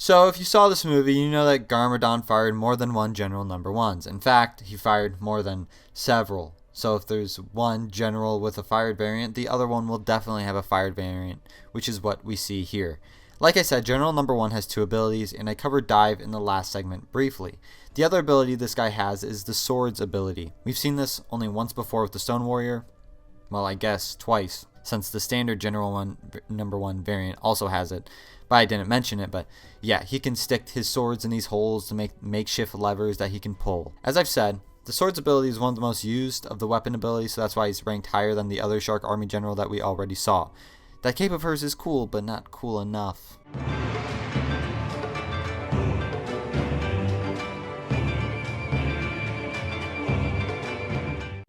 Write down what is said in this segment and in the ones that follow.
So if you saw this movie, you know that Garmadon fired more than one General Number Ones. In fact, he fired more than several. So if there's one general with a fired variant, the other one will definitely have a fired variant, which is what we see here. Like I said, General Number 1 has 2 abilities, and I covered Dive in the last segment briefly. The other ability this guy has is the Swords ability. We've seen this only once before with the Stone Warrior. Well, I guess twice, since the standard General Number 1 variant also has it. But I didn't mention it, but yeah, he can stick his swords in these holes to make makeshift levers that he can pull. As I've said, the Swords ability is one of the most used of the weapon abilities, so that's why he's ranked higher than the other Shark Army General that we already saw. That cape of hers is cool, but not cool enough.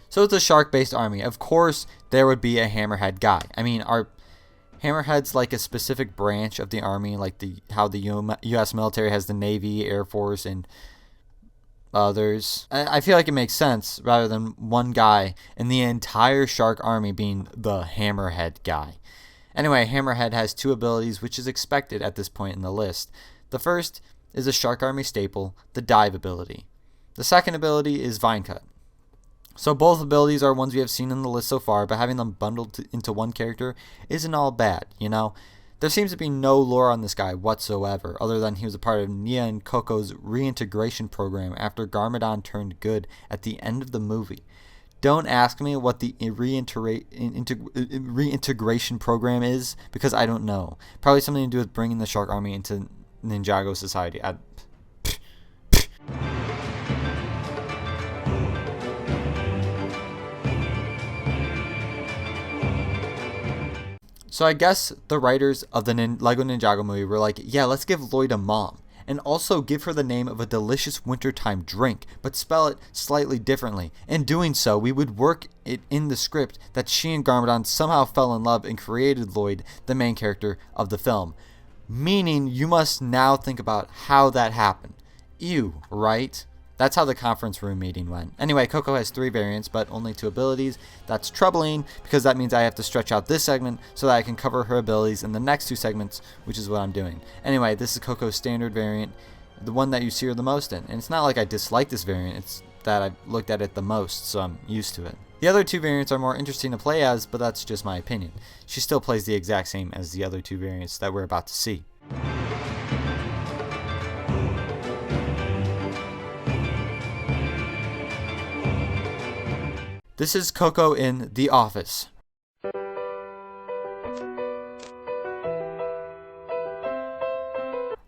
So it's a shark-based army. Of course, there would be a Hammerhead guy. I mean, are Hammerheads like a specific branch of the army, like how the U.S. military has the Navy, Air Force, and others? I feel like it makes sense rather than one guy in the entire shark army being the Hammerhead guy. Anyway, Hammerhead has 2 abilities, which is expected at this point in the list. The first is a Shark Army staple, the Dive ability. The second ability is Vine Cut. So both abilities are ones we have seen in the list so far, but having them bundled into one character isn't all bad, you know? There seems to be no lore on this guy whatsoever, other than he was a part of Nia and Koko's reintegration program after Garmadon turned good at the end of the movie. Don't ask me what the reintegration program is, because I don't know. Probably something to do with bringing the Shark Army into Ninjago society. So I guess the writers of the Lego Ninjago movie were like, yeah, let's give Lloyd a mom. And also give her the name of a delicious wintertime drink, but spell it slightly differently. In doing so, we would work it in the script that she and Garmadon somehow fell in love and created Lloyd, the main character of the film. Meaning, you must now think about how that happened. Ew, right? That's how the conference room meeting went. Anyway, KOKO has 3 variants, but only 2 abilities. That's troubling, because that means I have to stretch out this segment so that I can cover her abilities in the next 2 segments, which is what I'm doing. Anyway, this is KOKO's standard variant, the one that you see her the most in. And it's not like I dislike this variant, it's that I've looked at it the most, so I'm used to it. The other 2 variants are more interesting to play as, but that's just my opinion. She still plays the exact same as the other 2 variants that we're about to see. This is KOKO in The Office.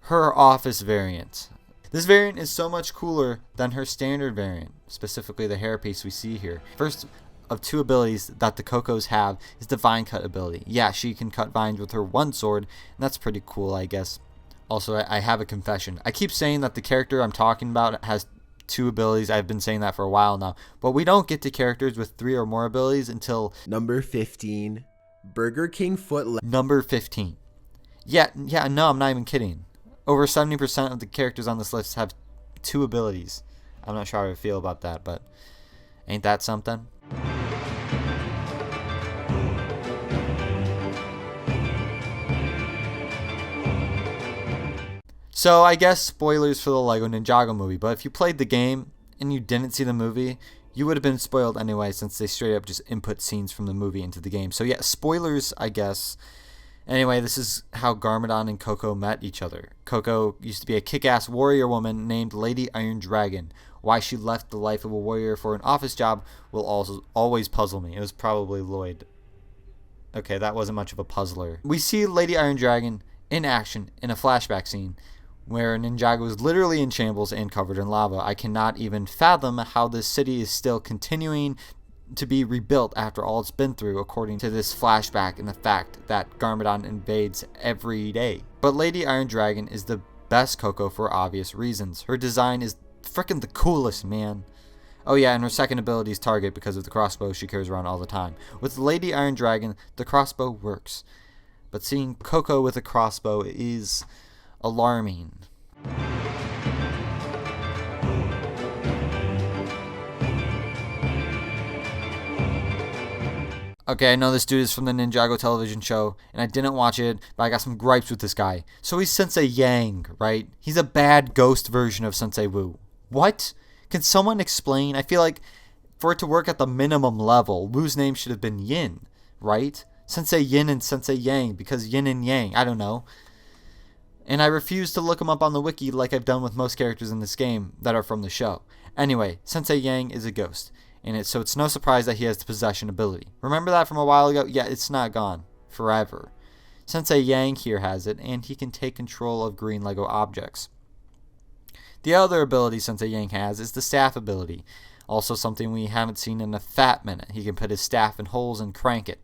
Her office variant. This variant is so much cooler than her standard variant, specifically the hairpiece we see here. First of 2 abilities that the KOKOs have is the Vine Cut ability. Yeah, she can cut vines with her one sword, and that's pretty cool, I guess. Also, I have a confession. I keep saying that the character I'm talking about has 2 abilities. I've been saying that for a while now, but we don't get to characters with 3 or more abilities until number 15, Burger King foot. Number 15. Yeah, no, I'm not even kidding. Over 70% of the characters on this list have 2 abilities. I'm not sure how I feel about that, but ain't that something? So I guess spoilers for the Lego Ninjago movie, but if you played the game and you didn't see the movie, you would have been spoiled anyway, since they straight up just input scenes from the movie into the game. So yeah, spoilers, I guess. Anyway, this is how Garmadon and KOKO met each other. KOKO used to be a kick-ass warrior woman named Lady Iron Dragon. Why she left the life of a warrior for an office job will also always puzzle me. It was probably Lloyd. Okay, that wasn't much of a puzzler. We see Lady Iron Dragon in action in a flashback scene where Ninjago is literally in shambles and covered in lava. I cannot even fathom how this city is still continuing to be rebuilt after all it's been through, according to this flashback and the fact that Garmadon invades every day. But Lady Iron Dragon is the best KOKO for obvious reasons. Her design is freaking the coolest, man. Oh yeah, and her second ability is Target because of the crossbow she carries around all the time. With Lady Iron Dragon, the crossbow works. But seeing KOKO with a crossbow is alarming. Okay, I know this dude is from the Ninjago television show, and I didn't watch it, but I got some gripes with this guy. So he's Sensei Yang, right? He's a bad ghost version of Sensei Wu. What? Can someone explain? I feel like for it to work at the minimum level, Wu's name should have been Yin, right? Sensei Yin and Sensei Yang, because Yin and Yang, I don't know. And I refuse to look him up on the wiki like I've done with most characters in this game that are from the show. Anyway, Sensei Yang is a ghost. So it's no surprise that he has the possession ability. Remember that from a while ago? Yeah, it's not gone forever. Sensei Yang here has it, and he can take control of green Lego objects. The other ability Sensei Yang has is the staff ability. Also something we haven't seen in a fat minute. He can put his staff in holes and crank it.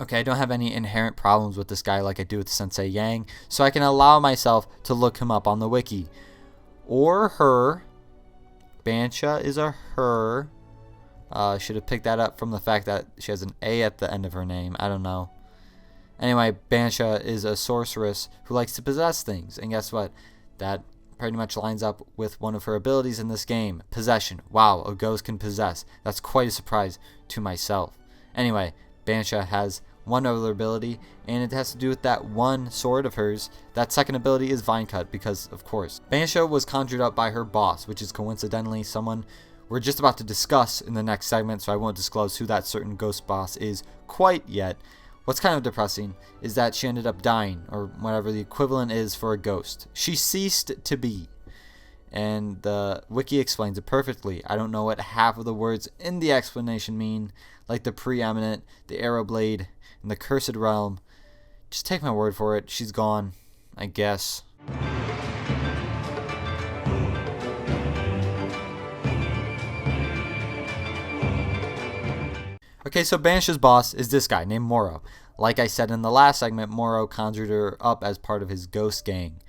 Okay, I don't have any inherent problems with this guy like I do with Sensei Yang, so I can allow myself to look him up on the wiki. Or her. BANSHA is a her. Should have picked that up from the fact that she has an A at the end of her name. I don't know. Anyway, BANSHA is a sorceress who likes to possess things. And guess what? That pretty much lines up with one of her abilities in this game. Possession. Wow, a ghost can possess. That's quite a surprise to myself. Anyway, BANSHA has one other ability, and it has to do with that one sword of hers. That second ability is Vine Cut, because of course. BANSHA was conjured up by her boss, which is coincidentally someone we're just about to discuss in the next segment, so I won't disclose who that certain ghost boss is quite yet. What's kind of depressing is that she ended up dying, or whatever the equivalent is for a ghost. She ceased to be. And the wiki explains it perfectly. I don't know what half of the words in the explanation mean, like the preeminent, the arrow blade, and the cursed realm. Just take my word for it. She's gone, I guess. Okay, so BANSHA's boss is this guy named MORRO. Like I said in the last segment, MORRO conjured her up as part of his ghost gang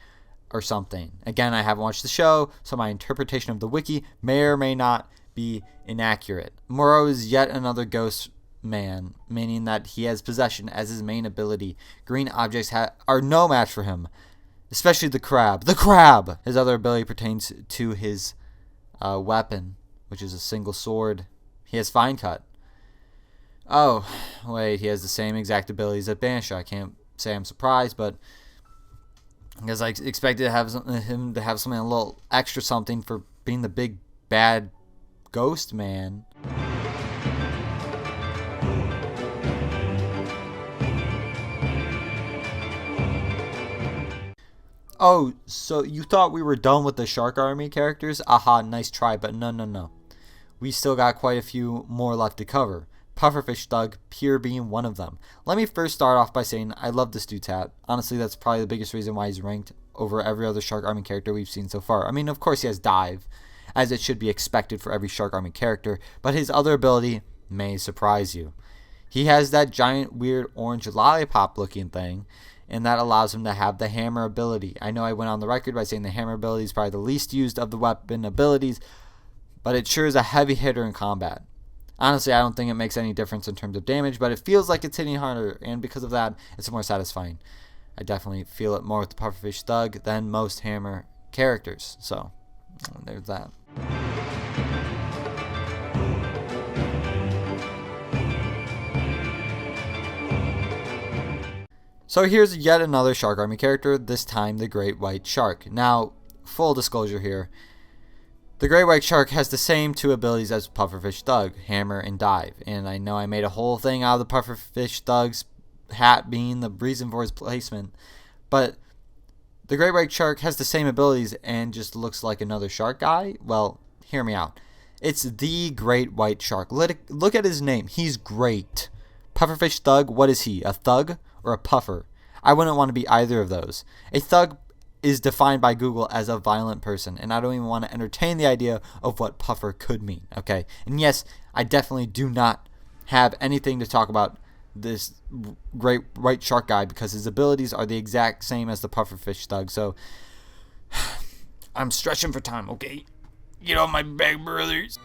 or something. Again, I haven't watched the show, so my interpretation of the wiki may or may not be inaccurate. MORRO is yet another ghost man, meaning that he has possession as his main ability. Green objects are no match for him, especially the crab. The crab! His other ability pertains to his weapon, which is a single sword. He has Vine Cut. Oh, wait, he has the same exact abilities as BANSHA. I can't say I'm surprised, but because I expected to have him to have something a little extra something for being the big bad ghost man. Oh, so you thought we were done with the Shark Army characters? Aha, nice try, but no. We still got quite a few more left to cover. Pufferfish Thug, Pure being one of them. Let me first start off by saying I love this dude's hat. Honestly, that's probably the biggest reason why he's ranked over every other Shark Army character we've seen so far. I mean, of course he has Dive, as it should be expected for every Shark Army character, but his other ability may surprise you. He has that giant, weird, orange lollipop looking thing, and that allows him to have the hammer ability. I know I went on the record by saying the hammer ability is probably the least used of the weapon abilities, but it sure is a heavy hitter in combat. Honestly, I don't think it makes any difference in terms of damage, but it feels like it's hitting harder, and because of that, it's more satisfying. I definitely feel it more with the Pufferfish Thug than most hammer characters, so there's that. So here's yet another Shark Army character, this time the Great White Shark. Now, full disclosure here, the Great White Shark has the same two abilities as Pufferfish Thug, Hammer and Dive. And I know I made a whole thing out of the Pufferfish Thug's hat being the reason for his placement, but the Great White Shark has the same abilities and just looks like another shark guy. Well, hear me out. It's the Great White Shark. Look at his name. He's great. Pufferfish Thug, what is he? A thug or a puffer? I wouldn't want to be either of those. A thug is defined by Google as a violent person, and I don't even want to entertain the idea of what puffer could mean, okay? And yes, I definitely do not have anything to talk about this Great White Shark guy because his abilities are the exact same as the Pufferfish Thug, so I'm stretching for time, okay? Get on my back, brothers.